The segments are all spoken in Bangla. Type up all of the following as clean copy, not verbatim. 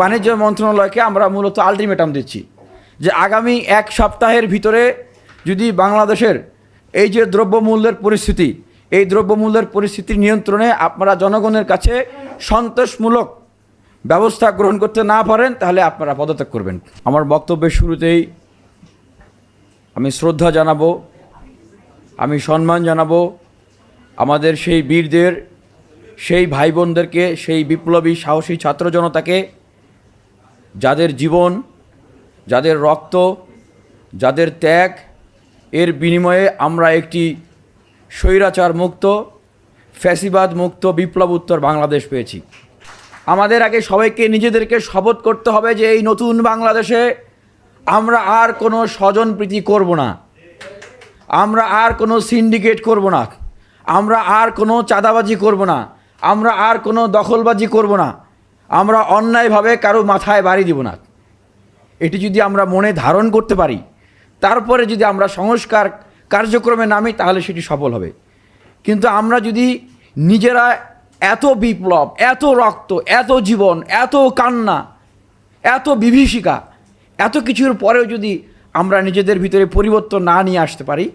বাণিজ্য মন্ত্রণালয়কে আমরা মূলত আলটিমেটাম দিচ্ছি যে আগামী এক সপ্তাহের ভিতরে যদি বাংলাদেশের এই যে দ্রব্যমূল্যের পরিস্থিতি, এই দ্রব্যমূল্যের পরিস্থিতির নিয়ন্ত্রণে আপনারা জনগণের কাছে সন্তোষমূলক ব্যবস্থা গ্রহণ করতে না পারেন তাহলে আপনারা পদত্যাগ করবেন। আমার বক্তব্যের শুরুতেই আমি শ্রদ্ধা জানাবো, আমি সম্মান জানাবো আমাদের সেই বীরদের, সেই ভাই বোনদেরকে, সেই বিপ্লবী সাহসী ছাত্র জনতাকে, যাদের জীবন, যাদের রক্ত, যাদের ত্যাগ এর বিনিময়ে আমরা একটি স্বৈরাচার মুক্ত, ফ্যাসিবাদ মুক্ত বিপ্লব উত্তর বাংলাদেশ পেয়েছি। আমাদের আগে সবাইকে নিজেদেরকে শপথ করতে হবে যে এই নতুন বাংলাদেশে আমরা আর কোনো স্বজনপ্রীতি করব না, আমরা আর কোনো সিন্ডিকেট করব না, আমরা আর কোনো চাঁদাবাজি করব না, আমরা আর কোনো দখলবাজি করব না, আমরা অন্যায়ভাবে কারো মাথায় বাড়ি দিব না। এটি যদি আমরা মনে ধারণ করতে পারি, তারপরে যদি আমরা সংস্কার কার্যক্রমে নামি তাহলে সেটি সফল হবে। কিন্তু আমরা যদি নিজেরা এত বিপ্লব, এত রক্ত, এত জীবন, এত কান্না, এত বিভীষিকা, এত কিছুর পরেও যদি আমরা নিজেদের ভিতরে পরিবর্তন না নিয়ে আসতে পারি,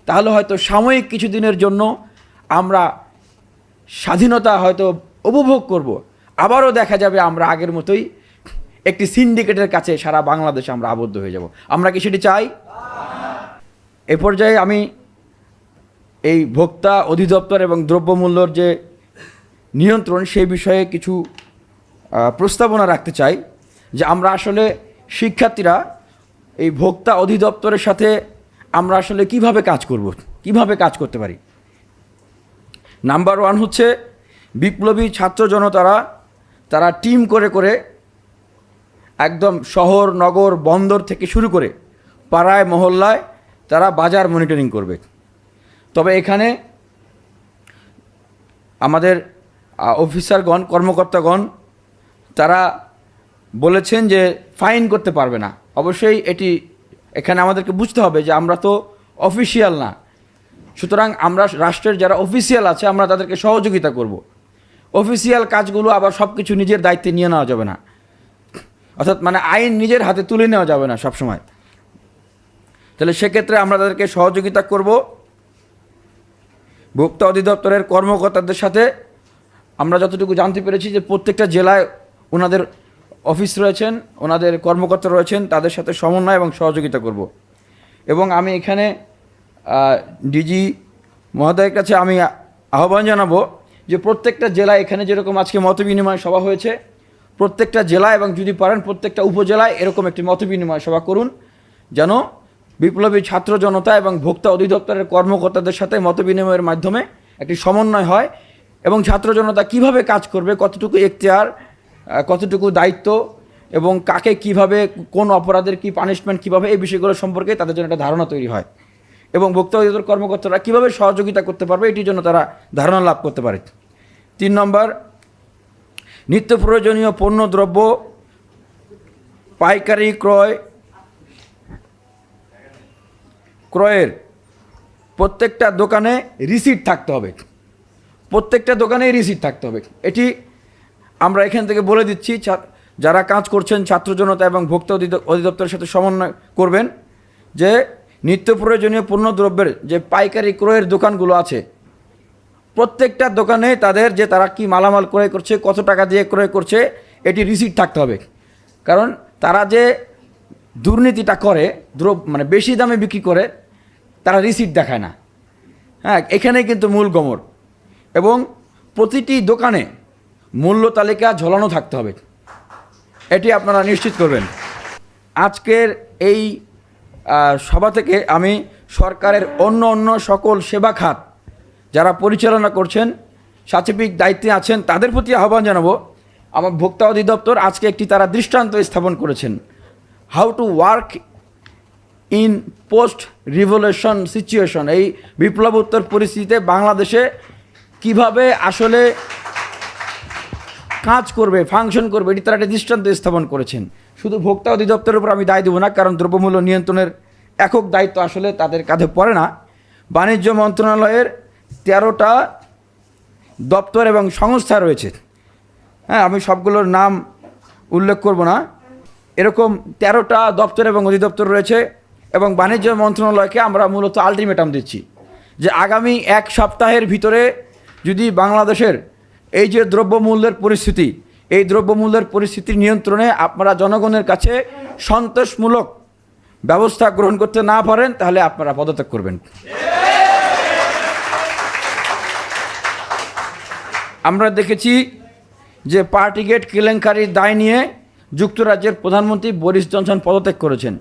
তাহলে হয়তো সাময়িক কিছুদিনের জন্য আমরা স্বাধীনতা হয়তো উপভোগ করব, আবারও দেখা যাবে আমরা আগের মতোই একটি সিন্ডিকেটের কাছে সারা বাংলাদেশে আমরা আবদ্ধ হয়ে যাব। আমরা কি সেটি চাই? এ পর্যায়ে আমি এই ভোক্তা অধিদপ্তর এবং দ্রব্যমূল্যর যে নিয়ন্ত্রণ সেই বিষয়ে কিছু প্রস্তাবনা রাখতে চাই যে আমরা আসলে শিক্ষার্থীরা এই ভোক্তা অধিদপ্তরের সাথে আমরা আসলে কিভাবে কাজ করব, কিভাবে কাজ করতে পারি। নাম্বার 1 হচ্ছে বিপ্লবী ছাত্র জনতারা তারা টিম করে করে একদম শহর, নগর, বন্দর থেকে শুরু করে পাড়ায় মহল্লায় তারা বাজার মনিটরিং করবে। তবে এখানে আমাদের অফিসারগণ, কর্মকর্তাগণ তারা বলেছেন যে ফাইন করতে পারবে না। অবশ্যই এটি এখানে আমাদেরকে বুঝতে হবে যে আমরা তো অফিসিয়াল না, সুতরাং আমরা রাষ্ট্রের যারা অফিসিয়াল আছে আমরা তাদেরকে সহযোগিতা করব। অফিসিয়াল কাজগুলো আবার সব কিছু নিজের দায়িত্বে নিয়ে নেওয়া যাবে না, অর্থাৎ মানে আইন নিজের হাতে তুলে নেওয়া যাবে না সবসময়। তাহলে সেক্ষেত্রে আমরা তাদেরকে সহযোগিতা করব। ভোক্তা অধিদপ্তরের কর্মকর্তাদের সাথে আমরা যতটুকু জানতে পেরেছি যে প্রত্যেকটা জেলায় ওনাদের অফিস রয়েছেন, ওনাদের কর্মকর্তা রয়েছেন, তাদের সাথে সমন্বয় এবং সহযোগিতা করব। এবং আমি এখানে ডিজি মহোদয়ের কাছে আমি আহ্বান জানাবো যে প্রত্যেকটা জেলায় এখানে যেরকম আজকে মতবিনিময় সভা হয়েছে, প্রত্যেকটা জেলা এবং যদি পারেন প্রত্যেকটা উপজেলায় এরকম একটি মতবিনিময় সভা করুন, যেন বিপ্লবী ছাত্র জনতা এবং ভোক্তা অধিদপ্তরের কর্মকর্তাদের সাথে মতবিনিময়ের মাধ্যমে একটি সমন্বয় হয় এবং ছাত্র জনতা কীভাবে কাজ করবে, কতটুকু এখতিয়ার, কতটুকু দায়িত্ব এবং কাকে কিভাবে, কোন অপরাধের কি পানিশমেন্ট কীভাবে, এই বিষয়গুলো সম্পর্কে তাদের জন্য একটা ধারণা তৈরি হয় এবং ভোক্তা অধিদপ্তর কর্মকর্তারা কীভাবে সহযোগিতা করতে পারবে এটির জন্য তারা ধারণা লাভ করতে পারে। 3 নম্বর, নিত্য প্রয়োজনীয় পণ্য দ্রব্য পাইকারি ক্রয়ের প্রত্যেকটা দোকানে রিসিট থাকতে হবে, প্রত্যেকটা দোকানেই রিসিট থাকতে হবে। এটি আমরা এখান থেকে বলে দিচ্ছি, যারা কাজ করছেন ছাত্র জনতা এবং ভোক্তা অধিদপ্তরের সাথে সমন্বয় করবেন যে নিত্য প্রয়োজনীয় পণ্য দ্রব্যের যে পাইকারি ক্রয়ের দোকানগুলো আছে প্রত্যেকটা দোকানে তাদের যে তারা কি মালামাল ক্রয় করছে, কত টাকা দিয়ে ক্রয় করছে, এটি রিসিট থাকতে হবে। কারণ তারা যে দুর্নীতিটা করে, মানে বেশি দামে বিক্রি করে, তারা রিসিট দেখায় না। হ্যাঁ, এখানেই কিন্তু মূল গমর। এবং প্রতিটি দোকানে মূল্য তালিকা ঝোলানো থাকতে হবে, এটি আপনারা নিশ্চিত করবেন। আজকের এই সভা থেকে আমি সরকারের অন্য সকল সেবা খাত যারা পরিচালনা করছেন, সাচিবিক দায়িত্বে আছেন, তাদের প্রতি আহ্বান জানাবো। আমার ভোক্তা অধিদপ্তর আজকে একটি তারা দৃষ্টান্ত স্থাপন করেছেন, how to work in post revolution situation. এই বিপ্লবোত্তর পরিস্থিতিতে বাংলাদেশে কিভাবে আসলে কাজ করবে, ফাংশন করবে, এটি তারা একটা দৃষ্টান্ত স্থাপন করেছেন। শুধু ভোক্তা অধিদপ্তরের উপর আমি দায় দেবো না, কারণ দ্রব্যমূল্য নিয়ন্ত্রণের একক দায়িত্ব আসলে তাদের কাঁধে পড়ে না। বাণিজ্য মন্ত্রণালয়ের 13টা দপ্তর এবং সংস্থা রয়েছে। হ্যাঁ, আমি সবগুলোর নাম উল্লেখ করব না, এরকম 13টা দপ্তর এবং অধিদপ্তর রয়েছে এবং বাণিজ্য মন্ত্রণালয়কে আমরা মূলত আলটিমেটাম দিচ্ছি যে আগামী এক সপ্তাহের ভিতরে যদি বাংলাদেশের এই যে দ্রব্যমূল্যের পরিস্থিতি, এই দ্রব্যমূল্যের পরিস্থিতির নিয়ন্ত্রণে আপনারা জনগণের কাছে সন্তোষমূলক ব্যবস্থা গ্রহণ করতে না পারেন তাহলে আপনারা পদত্যাগ করবেন। আমরা দেখেছি যে পার্টিগেট কেলেঙ্কারির দায় নিয়ে যুক্তরাজ্যের প্রধানমন্ত্রী বরিস জনসন পদত্যাগ করেছেন।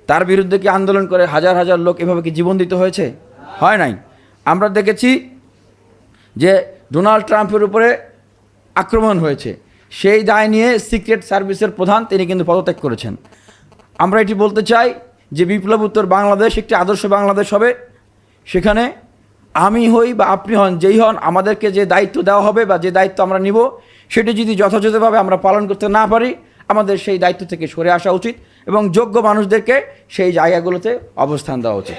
তার বিরুদ্ধে কি আন্দোলন করে হাজার হাজার লোক এভাবে কি জীবন দিতে হয়েছে? হয় নাই। আমরা দেখেছি যে ডোনাল্ড ট্রাম্পের উপরে আক্রমণ হয়েছে, সেই দায় নিয়ে সিক্রেট সার্ভিসের প্রধান তিনি কিন্তু পদত্যাগ করেছেন। আমরা এটি বলতে চাই যে বিপ্লবোত্তর বাংলাদেশ একটি আদর্শ বাংলাদেশ হবে, সেখানে আমি হই বা আপনি হন, যেই হন, আমাদেরকে যে দায়িত্ব দেওয়া হবে বা যে দায়িত্ব আমরা নিব সেটি যদি যথাযথভাবে আমরা পালন করতে না পারি আমাদের সেই দায়িত্ব থেকে সরে আসা উচিত এবং যোগ্য মানুষদেরকে সেই জায়গাগুলোতে অবস্থান দেওয়া উচিত।